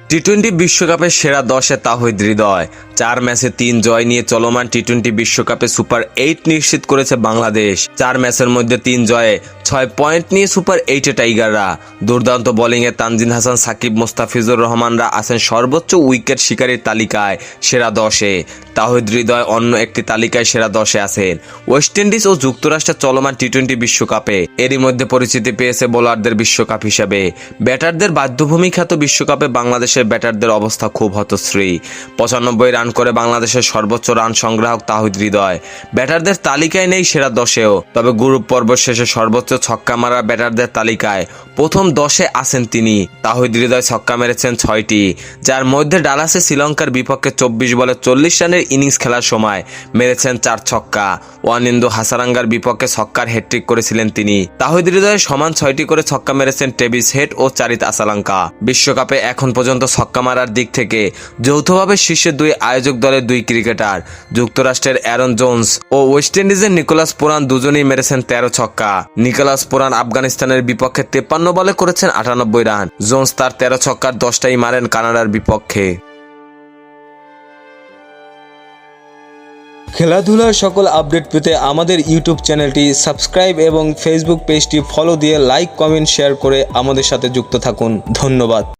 টি-20 বিশ্বকাপের সেরা 10-এ তাহিদ হৃদয়। 4 ম্যাচে 3 জয় নিয়ে চলমান টি-20 বিশ্বকাপে সুপার 8 নিশ্চিত করেছে বাংলাদেশ। 4 ম্যাচের মধ্যে 3 জয়ে 6 পয়েন্ট নিয়ে সুপার 8-এ টাইগাররা। দুর্দান্ত বোলিংয়ে তানজিদ হাসান, সাকিব, মোস্তাফিজুর রহমানরা আছেন সর্বোচ্চ উইকেট শিকারীর তালিকায় সেরা 10-এ। তাহিদ হৃদয় অন্য একটি তালিকায় সেরা 10-এ আছেন। ওয়েস্ট ইন্ডিজ ও যুক্তরাষ্ট্রের চলমান টি-20 বিশ্বকাপে এরই মধ্যে পরিচিতি পেয়েছে বোলারদের বিশ্বকাপ হিসেবে। ব্যাটারদের বাধ্যভূমি খ্যাত বিশ্বকাপে বাংলাদেশের ব্যাটারদের অবস্থা খুব হতশ্রী। 95 রান করে বাংলাদেশের সর্বোচ্চ রান সংগ্রাহক তাহিদ হৃদয় ব্যাটারদের তালিকায় নেই সেরা 10-এও। তবে গ্রুপ পর্ব শেষে সর্বোচ্চ ছক্কা মারা ব্যাটারদের তালিকায় প্রথম 10-এ আছেন তিনি। তাহিদ হৃদয় ছক্কা মেরেছেন 6টি, যার মধ্যে ডালাসে শ্রীলঙ্কার বিপক্ষে 24 বলে 40 রানের ইনিংস খেলার সময় মেরেছেন 4 ছক্কা। ওয়ানিন্দু হাসারাঙ্গার বিপক্ষে ছক্কার হ্যাট্রিক করেছিলেন তিনি। তাহিদ হৃদয়ের সমান 6টি করে ছক্কা মেরেছেন ট্রেভিস হেড ও চারিত আসালাঙ্কা। বিশ্বকাপে এখন পর্যন্ত ছক্কা মারার দিক থেকে যৌথভাবে শীর্ষে 2 আয়োজক দলের 2 ক্রিকেটার। যুক্তরাষ্ট্রের অ্যারন জোন্স ও ওয়েস্ট ইন্ডিজের নিকোলাস পুরান দুজনেই মেরেছেন 13 ছক্কা। নিকোলাস পুরান আফগানিস্তানের বিপক্ষে 53 বলে করেছেন 98 রান। জোন্স তার 13 ছক্কার 10টাই মারেন কানাডার বিপক্ষে। খেলাধুলার সকল আপডেট পেতে আমাদের ইউটিউব চ্যানেলটি সাবস্ক্রাইব এবং ফেসবুক পেজটি ফলো দিয়ে লাইক, কমেন্ট, শেয়ার করে আমাদের সাথে যুক্ত থাকুন। ধন্যবাদ।